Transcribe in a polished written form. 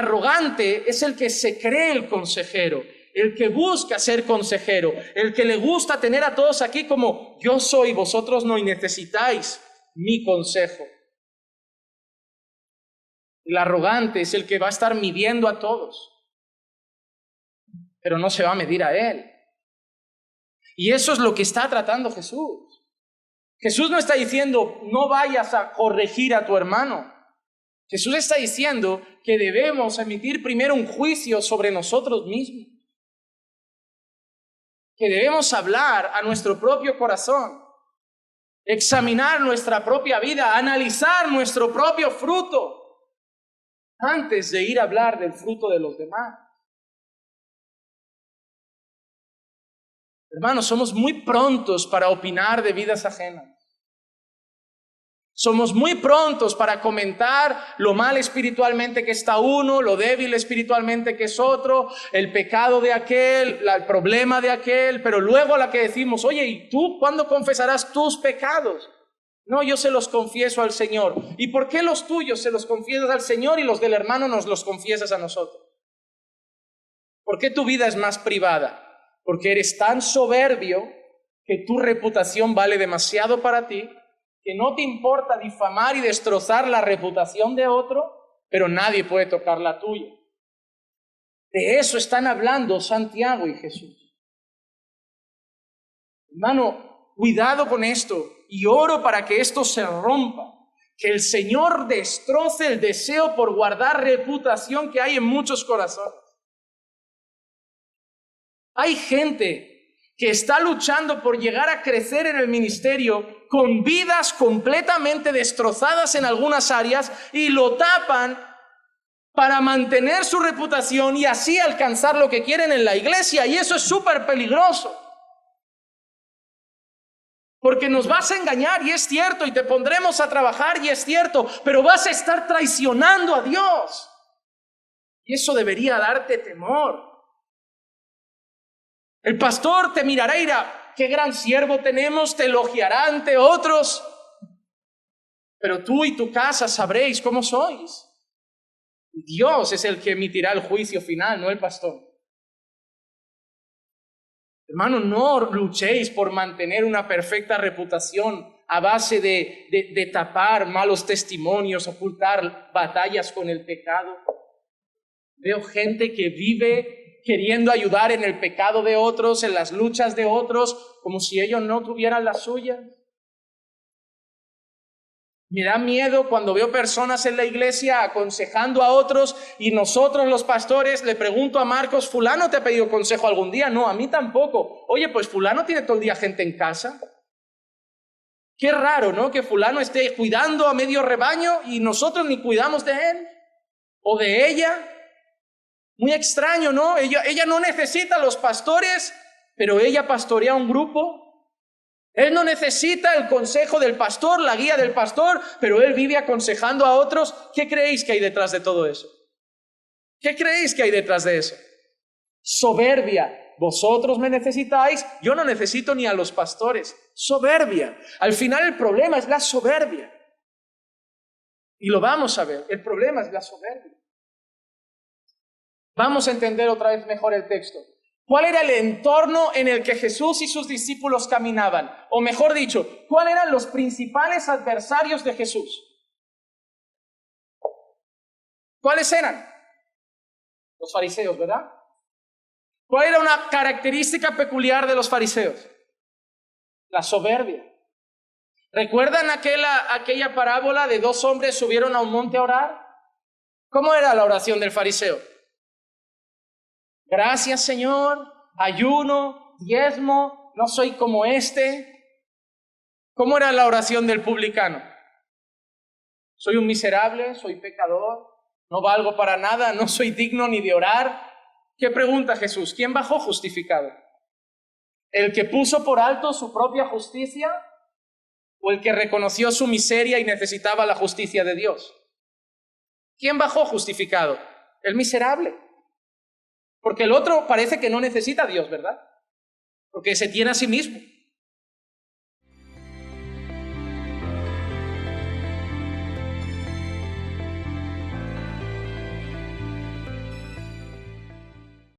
arrogante es el que se cree el consejero, el que busca ser consejero, el que le gusta tener a todos aquí como yo soy, vosotros no necesitáis mi consejo. El arrogante es el que va a estar midiendo a todos, pero no se va a medir a él. Y eso es lo que está tratando Jesús. Jesús no está diciendo, no vayas a corregir a tu hermano. Jesús está diciendo que debemos emitir primero un juicio sobre nosotros mismos. Que debemos hablar a nuestro propio corazón, examinar nuestra propia vida, analizar nuestro propio fruto, antes de ir a hablar del fruto de los demás. Hermanos, somos muy prontos para opinar de vidas ajenas. Somos muy prontos para comentar lo mal espiritualmente que está uno, lo débil espiritualmente que es otro, el pecado de aquel, el problema de aquel, pero luego a la que decimos, oye, ¿y tú cuándo confesarás tus pecados? No, yo se los confieso al Señor. ¿Y por qué los tuyos se los confiesas al Señor y los del hermano nos los confiesas a nosotros? ¿Por qué tu vida es más privada? Porque eres tan soberbio que tu reputación vale demasiado para ti, que no te importa difamar y destrozar la reputación de otro, pero nadie puede tocar la tuya. De eso están hablando Santiago y Jesús. Hermano, cuidado con esto y oro para que esto se rompa, que el Señor destroce el deseo por guardar reputación que hay en muchos corazones. Hay gente que está luchando por llegar a crecer en el ministerio con vidas completamente destrozadas en algunas áreas y lo tapan para mantener su reputación y así alcanzar lo que quieren en la iglesia, y eso es súper peligroso. Porque nos vas a engañar, y es cierto, y te pondremos a trabajar, y es cierto, pero vas a estar traicionando a Dios. Y eso debería darte temor. El pastor te mirará y dirá, qué gran siervo tenemos, te elogiará ante otros, pero tú y tu casa sabréis cómo sois. Dios es el que emitirá el juicio final, no el pastor. Hermano, no luchéis por mantener una perfecta reputación a base de tapar malos testimonios, ocultar batallas con el pecado. Veo gente que vive queriendo ayudar en el pecado de otros, en las luchas de otros, como si ellos no tuvieran las suyas. Me da miedo cuando veo personas en la iglesia aconsejando a otros y nosotros los pastores le pregunto a Marcos, ¿fulano te ha pedido consejo algún día? No, a mí tampoco. Oye, pues fulano tiene todo el día gente en casa. Qué raro, ¿no? Que fulano esté cuidando a medio rebaño y nosotros ni cuidamos de él o de ella. Muy extraño, ¿no? Ella no necesita a los pastores, pero ella pastorea un grupo. Él no necesita el consejo del pastor, la guía del pastor, pero él vive aconsejando a otros. ¿Qué creéis que hay detrás de todo eso? ¿Qué creéis que hay detrás de eso? Soberbia. Vosotros me necesitáis, yo no necesito ni a los pastores. Soberbia. Al final el problema es la soberbia. Y lo vamos a ver, el problema es la soberbia. Vamos a entender otra vez mejor el texto. ¿Cuál era el entorno en el que Jesús y sus discípulos caminaban? O mejor dicho, ¿cuáles eran los principales adversarios de Jesús? ¿Cuáles eran? Los fariseos, ¿verdad? ¿Cuál era una característica peculiar de los fariseos? La soberbia. ¿Recuerdan aquella parábola de dos hombres subieron a un monte a orar? ¿Cómo era la oración del fariseo? Gracias, Señor, ayuno, diezmo, no soy como este. ¿Cómo era la oración del publicano? Soy un miserable, soy pecador, no valgo para nada, no soy digno ni de orar. ¿Qué pregunta Jesús? ¿Quién bajó justificado? ¿El que puso por alto su propia justicia o el que reconoció su miseria y necesitaba la justicia de Dios? ¿Quién bajó justificado? El miserable. Porque el otro parece que no necesita a Dios, ¿verdad? Porque se tiene a sí mismo.